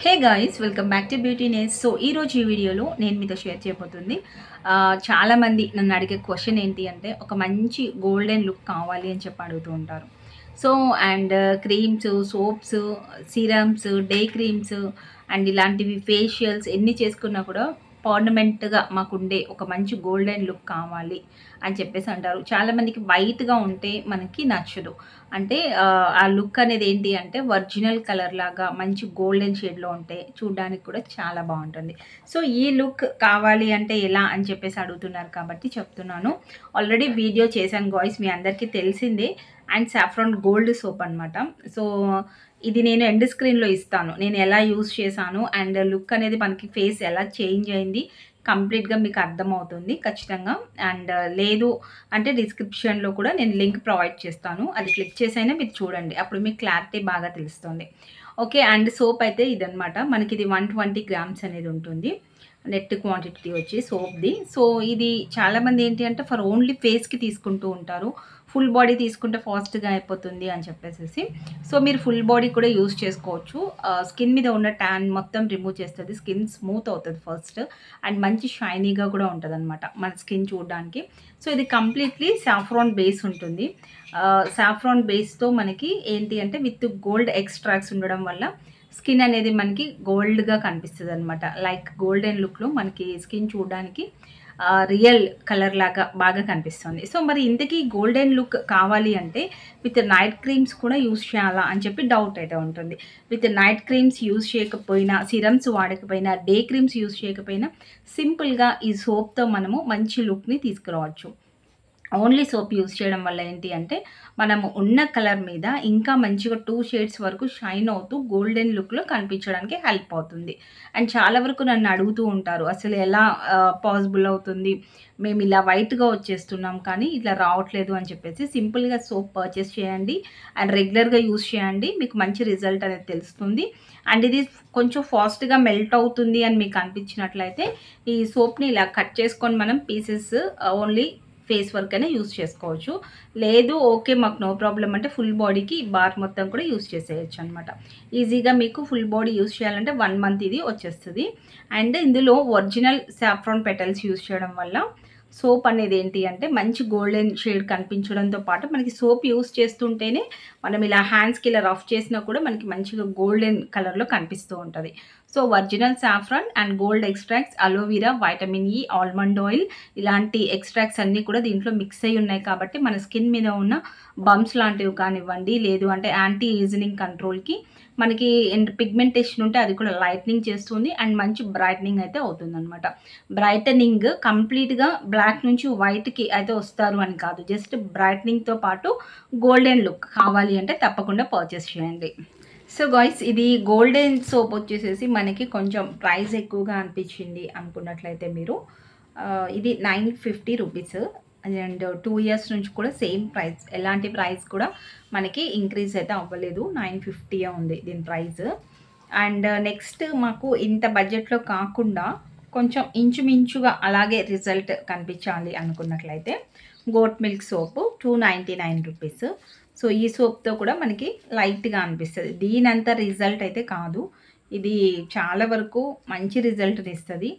Hey guys, welcome back to beauty నేస్. So ఈరోజు ఈ వీడియోలో నేను మీతో షేర్ చేయబోతుంది. చాలామంది నన్ను అడిగే క్వశ్చన్ ఏంటి అంటే, ఒక మంచి గోల్డెన్ లుక్ కావాలి అని చెప్పి అడుగుతూ ఉంటారు. So and creams, soaps, serums, day creams and ఇలాంటివి ఫేషియల్స్ ఎన్ని చేసుకున్నా కూడా పర్మనెంట్గా మాకుండే ఒక మంచి గోల్డెన్ లుక్ కావాలి అని చెప్పేసి అంటారు. చాలామందికి వైట్గా ఉంటే మనకి నచ్చదు. అంటే ఆ లుక్ అనేది ఏంటి అంటే ఒరిజినల్ కలర్ లాగా మంచి గోల్డెన్ షేడ్లో ఉంటే చూడడానికి కూడా చాలా బాగుంటుంది. సో ఈ లుక్ కావాలి అంటే ఎలా అని చెప్పేసి అడుగుతున్నారు కాబట్టి చెప్తున్నాను. ఆల్రెడీ వీడియో చేశాను గాయ్స్, మీ అందరికీ తెలిసిందే. అండ్ సాఫ్రాన్ గోల్డ్ సోప్ అనమాట. సో ఇది నేను ఎండ్ స్క్రీన్లో ఇస్తాను, నేను ఎలా యూస్ చేశాను అండ్ లుక్ అనేది మనకి ఫేస్ ఎలా చేంజ్ అయింది కంప్లీట్గా మీకు అర్థమవుతుంది ఖచ్చితంగా. అండ్ లేదు అంటే డిస్క్రిప్షన్లో కూడా నేను లింక్ ప్రొవైడ్ చేస్తాను, అది క్లిక్ చేసైనా మీరు చూడండి, అప్పుడు మీకు క్లారిటీ బాగా తెలుస్తుంది. ఓకే, అండ్ సోప్ అయితే ఇదనమాట. మనకి ఇది 120 గ్రామ్స్ అనేది ఉంటుంది నెట్ క్వాంటిటీ వచ్చి సోప్ది. సో ఇది చాలామంది ఏంటి అంటే ఫర్ ఓన్లీ ఫేస్కి తీసుకుంటూ ఉంటారు, ఫుల్ బాడీ తీసుకుంటే ఫాస్ట్గా అయిపోతుంది అని చెప్పేసి. సో మీరు ఫుల్ బాడీ కూడా యూజ్ చేసుకోవచ్చు. స్కిన్ మీద ఉన్న ట్యాన్ మొత్తం రిమూవ్ చేస్తుంది, స్కిన్ స్మూత్ అవుతుంది ఫస్ట్, అండ్ మంచి షైనీగా కూడా ఉంటుంది అనమాట మన స్కిన్ చూడడానికి. సో ఇది కంప్లీట్లీ సాఫ్రాన్ బేస్ ఉంటుంది. సాఫ్రాన్ బేస్తో మనకి ఏంటి అంటే విత్ గోల్డ్ ఎక్స్ట్రాక్ట్స్ ఉండడం వల్ల స్కిన్ అనేది మనకి గోల్డ్గా కనిపిస్తుంది అనమాట. లైక్ గోల్డెన్ లుక్లో మనకి స్కిన్ చూడడానికి రియల్ కలర్ లాగా బాగా కనిపిస్తుంది. సో మరి ఇంతకీ గోల్డెన్ లుక్ కావాలి అంటే విత్ నైట్ క్రీమ్స్ కూడా యూస్ చేయాలా అని చెప్పి డౌట్ అయితే ఉంటుంది. విత్ నైట్ క్రీమ్స్ యూస్ చేయకపోయినా, సిరమ్స్ వాడకపోయినా, డే క్రీమ్స్ యూస్ చేయకపోయినా సింపుల్గా ఈ సోప్తో మనము మంచి లుక్ని తీసుకురావచ్చు. ఓన్లీ సోప్ యూస్ చేయడం వల్ల ఏంటి అంటే మనము ఉన్న కలర్ మీద ఇంకా మంచిగా 2 షేడ్స్ వరకు షైన్ అవుతూ గోల్డెన్ లుక్లో కనిపించడానికి హెల్ప్ అవుతుంది. అండ్ చాలా వరకు నన్ను అడుగుతూ ఉంటారు, అసలు ఎలా పాసిబుల్ అవుతుంది, మేము ఇలా వైట్గా వచ్చేస్తున్నాం కానీ ఇట్లా రావట్లేదు అని చెప్పేసి. సింపుల్గా సోప్ పర్చేస్ చేయండి అండ్ రెగ్యులర్గా యూస్ చేయండి, మీకు మంచి రిజల్ట్ అనేది తెలుస్తుంది. అండ్ ఇది కొంచెం ఫాస్ట్గా మెల్ట్ అవుతుంది అని మీకు అనిపించినట్లయితే ఈ సోప్ని ఇలా కట్ చేసుకొని మనం పీసెస్ ఓన్లీ ఫేస్ వర్క్ అయినా యూస్ చేసుకోవచ్చు. లేదు ఓకే మాకు నో ప్రాబ్లం అంటే ఫుల్ బాడీకి బార్ మొత్తం కూడా యూస్ చేసేయచ్చు అనమాట. ఈజీగా మీకు ఫుల్ బాడీ యూస్ చేయాలంటే 1 మంత్ ఇది వచ్చేస్తుంది. అండ్ ఇందులో ఒరిజినల్ సాఫ్రాన్ పెటల్స్ యూస్ చేయడం వల్ల సోప్ అనేది ఏంటి అంటే మంచి గోల్డెన్ షేడ్ కనిపించడంతో పాటు మనకి సోప్ యూస్ చేస్తుంటేనే మనం ఇలా హ్యాండ్స్కి ఇలా రఫ్ చేసినా కూడా మనకి మంచిగా గోల్డెన్ కలర్లో కనిపిస్తూ ఉంటుంది. So original saffron and gold extracts, aloe vera, vitamin E, almond oil ఇలాంటి ఎక్స్ట్రాక్ట్స్ అన్నీ కూడా దీంట్లో మిక్స్ అయ్యి ఉన్నాయి కాబట్టి మన స్కిన్ మీద ఉన్న బంప్స్ లాంటివి కానివ్వండి, లేదు అంటే యాంటీ ఏజింగ్ కంట్రోల్కి మనకి పిగ్మెంటేషన్ ఉంటే అది కూడా లైట్నింగ్ చేస్తుంది అండ్ మంచి బ్రైట్నింగ్ అయితే అవుతుంది అనమాట. బ్రైటనింగ్ కంప్లీట్గా బ్లాక్ నుంచి వైట్కి అయితే వస్తారు అని కాదు, జస్ట్ బ్రైట్నింగ్తో పాటు గోల్డెన్ లుక్ కావాలి అంటే తప్పకుండా పర్చేస్ చేయండి. సో గాయ్స్, ఇది గోల్డెన్ సోప్ వచ్చేసేసి మనకి కొంచెం ప్రైస్ ఎక్కువగా అనిపించింది అనుకున్నట్లయితే మీరు ఇది 950 రూపీస్ అండ్ 2 ఇయర్స్ నుంచి కూడా సేమ్ ప్రైస్, ఎలాంటి ప్రైస్ కూడా మనకి ఇంక్రీజ్ అయితే అవ్వలేదు, 950 ఉంది దీని ప్రైస్. అండ్ నెక్స్ట్ మాకు ఇంత బడ్జెట్లో కాకుండా కొంచెం ఇంచుమించుగా అలాగే రిజల్ట్ కనిపించాలి అనుకున్నట్లయితే గోట్ మిల్క్ సోపు 299 రూపీస్. సో ఈ సోప్తో కూడా మనకి లైట్గా అనిపిస్తుంది, దీనంత రిజల్ట్ అయితే కాదు, ఇది చాలా వరకు మంచి రిజల్ట్ని ఇస్తుంది.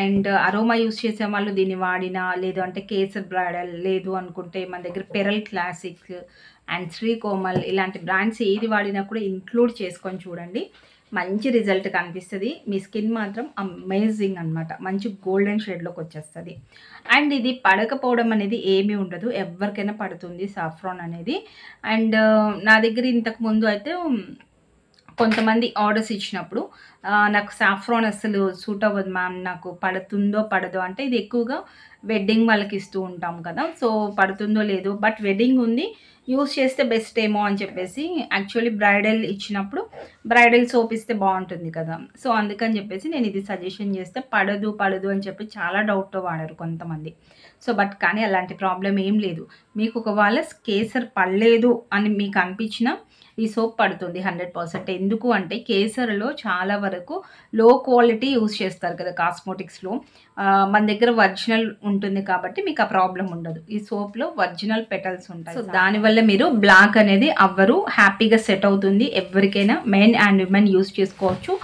అండ్ అరోమా యూస్ చేసే వాళ్ళు దీన్ని వాడినా, లేదు అంటే కేసర్ బ్రైడల్, లేదు అనుకుంటే మన దగ్గర పెరల్ క్లాసిక్ అండ్ శ్రీకోమల్ ఇలాంటి బ్రాండ్స్ ఏది వాడినా కూడా ఇంక్లూడ్ చేసుకొని చూడండి, మంచి రిజల్ట్ కనిపిస్తుంది. మీ స్కిన్ మాత్రం అమేజింగ్ అనమాట, మంచి గోల్డెన్ షేడ్లోకి వచ్చేస్తుంది. అండ్ ఇది పడకపోవడం అనేది ఏమీ ఉండదు, ఎవరికైనా పడుతుంది సాఫ్రాన్ అనేది. అండ్ నా దగ్గర ఇంతకుముందు అయితే కొంతమంది ఆర్డర్స్ ఇచ్చినప్పుడు నాకు సాఫ్రాన్ అసలు సూట్ అవ్వదు మ్యామ్, నాకు పడుతుందో పడదో అంటే, ఇది ఎక్కువగా వెడ్డింగ్ వాళ్ళకి ఇస్తూ ఉంటాం కదా, సో పడుతుందో లేదో, బట్ వెడ్డింగ్ ఉంది యూస్ చేస్తే బెస్ట్ ఏమో అని చెప్పేసి యాక్చువల్లీ బ్రైడల్ ఇచ్చినప్పుడు బ్రైడల్ సోప్ ఇస్తే బాగుంటుంది కదా, సో అందుకని చెప్పేసి నేను ఇది సజెషన్ చేస్తే పడదు అని చెప్పి చాలా డౌట్తో వాడారు కొంతమంది. సో బట్ కానీ అలాంటి ప్రాబ్లం ఏం లేదు, మీకు ఒకవేళ కేసర్ పడలేదు అని మీకు అనిపించినా ఈ సోప్ పడుతుంది 100%. ఎందుకు అంటే కేసర్లో చాలా వరకు లో క్వాలిటీ యూస్ చేస్తారు కదా కాస్మోటిక్స్లో, మన దగ్గర ఒరిజినల్ ఉంటుంది కాబట్టి మీకు ఆ ప్రాబ్లం ఉండదు. ఈ సోప్లో ఒరిజినల్ పెటల్స్ ఉంటాయి, సో దానివల్ల మీరు బ్లాక్ అనేది అవ్వరు, హ్యాపీగా సెట్ అవుతుంది. ఎవరికైనా మెన్ అండ్ విమెన్ యూస్ చేసుకోవచ్చు.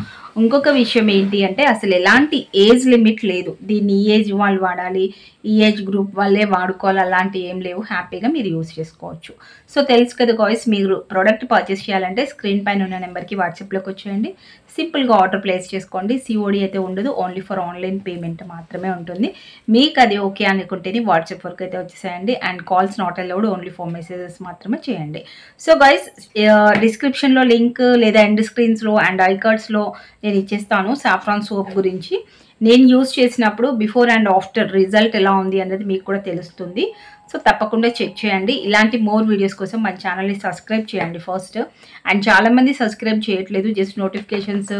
ఇంకొక విషయం ఏంటి అంటే అసలు ఎలాంటి ఏజ్ లిమిట్ లేదు. దీన్ని ఈ ఏజ్ వాళ్ళు వాడాలి, ఈ ఏజ్ గ్రూప్ వాళ్ళే వాడుకోవాలి అలాంటివి ఏం లేవు. హ్యాపీగా మీరు యూజ్ చేసుకోవచ్చు. సో తెలుసు కదా గాయ్స్, మీరు ప్రోడక్ట్ పర్చేస్ చేయాలంటే స్క్రీన్ పైన ఉన్న నెంబర్కి వాట్సాప్లోకి వచ్చేయండి. సింపుల్గా ఆర్డర్ ప్లేస్ చేసుకోండి. సిఓడి అయితే ఉండదు, ఓన్లీ ఫర్ ఆన్లైన్ పేమెంట్ మాత్రమే ఉంటుంది. మీకు అది ఓకే అనుకుంటేనే వాట్సాప్ వరకు అయితే వచ్చేసేయండి. And calls not allowed, only four messages మాత్రమే చేయండి. సో గైస్, డిస్క్రిప్షన్లో లింక్ లేదా ఎండ్ స్క్రీన్స్లో అండ్ ఐ కార్డ్స్లో నేను ఇచ్చేస్తాను సాఫ్రాన్ సోప్ గురించి. నేను యూజ్ చేసినప్పుడు బిఫోర్ అండ్ ఆఫ్టర్ రిజల్ట్ ఎలా ఉంది అనేది మీకు కూడా తెలుస్తుంది. సో తప్పకుండా చెక్ చేయండి. ఇలాంటి మోర్ వీడియోస్ కోసం మన ఛానల్ని సబ్స్క్రైబ్ చేయండి ఫస్ట్. అండ్ చాలామంది సబ్స్క్రైబ్ చేయట్లేదు, జస్ట్ నోటిఫికేషన్స్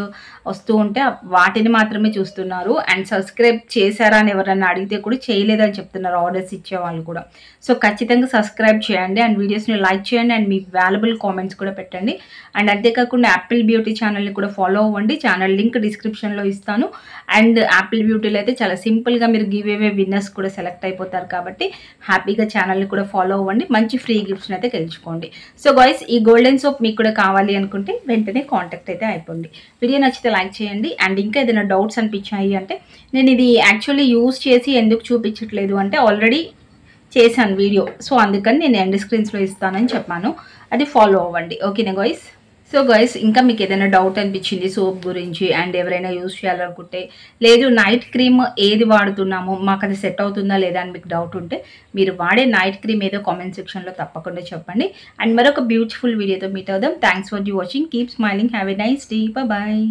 వస్తూ ఉంటే వాటిని మాత్రమే చూస్తున్నారు. అండ్ సబ్స్క్రైబ్ చేశారా అని ఎవరన్నా అడిగితే కూడా చేయలేదని చెప్తున్నారు ఆర్డర్స్ ఇచ్చే వాళ్ళు కూడా. సో ఖచ్చితంగా సబ్స్క్రైబ్ చేయండి అండ్ వీడియోస్ని లైక్ చేయండి అండ్ మీ వాల్యుబుల్ కామెంట్స్ కూడా పెట్టండి. అండ్ అంతేకాకుండా యాపిల్ బ్యూటీ ఛానల్ని కూడా ఫాలో అవ్వండి. ఛానల్ లింక్ డిస్క్రిప్షన్లో ఇస్తాను. అండ్ యాపిల్ బ్యూటీలో అయితే చాలా సింపుల్గా మీరు గివ్ అవే విన్నర్స్ కూడా సెలెక్ట్ అయిపోతారు కాబట్టి హ్యాపీగా ఛానల్ని కూడా ఫాలో అవ్వండి. మంచి ఫ్రీ గిఫ్ట్స్ని అయితే గెలుచుకోండి. సో గాయ్స్, ఈ గోల్డెన్ సోప్ మీకు కూడా కావాలి అనుకుంటే వెంటనే కాంటాక్ట్ అయితే అయిపోండి. వీడియో నచ్చితే లైక్ చేయండి. అండ్ ఇంకా ఏదైనా డౌట్స్ అనిపించాయి అంటే, నేను ఇది యాక్చువల్లీ యూజ్ చేసి ఎందుకు చూపించట్లేదు అంటే ఆల్రెడీ చేశాను వీడియో. సో అందుకని నేను ఎండ్ స్క్రీన్స్లో ఇస్తానని చెప్పాను, అది ఫాలో అవ్వండి. ఓకేనా గాయ్స్? సో గైస్, ఇంకా మీకు ఏదైనా డౌట్ అనిపించింది సోప్ గురించి అండ్ ఎవరైనా యూజ్ చేయాలనుకుంటే, లేదు నైట్ క్రీమ్ ఏది వాడుతున్నామో మాకు అది సెట్ అవుతుందా లేదా అని మీకు డౌట్ ఉంటే, మీరు వాడే నైట్ క్రీమ్ ఏదో కామెంట్ సెక్షన్లో తప్పకుండా చెప్పండి. అండ్ మరొక బ్యూటిఫుల్ వీడియోతో మీట్ అవుదాం. Thanks for watching. Keep smiling. Have a nice day. Bye.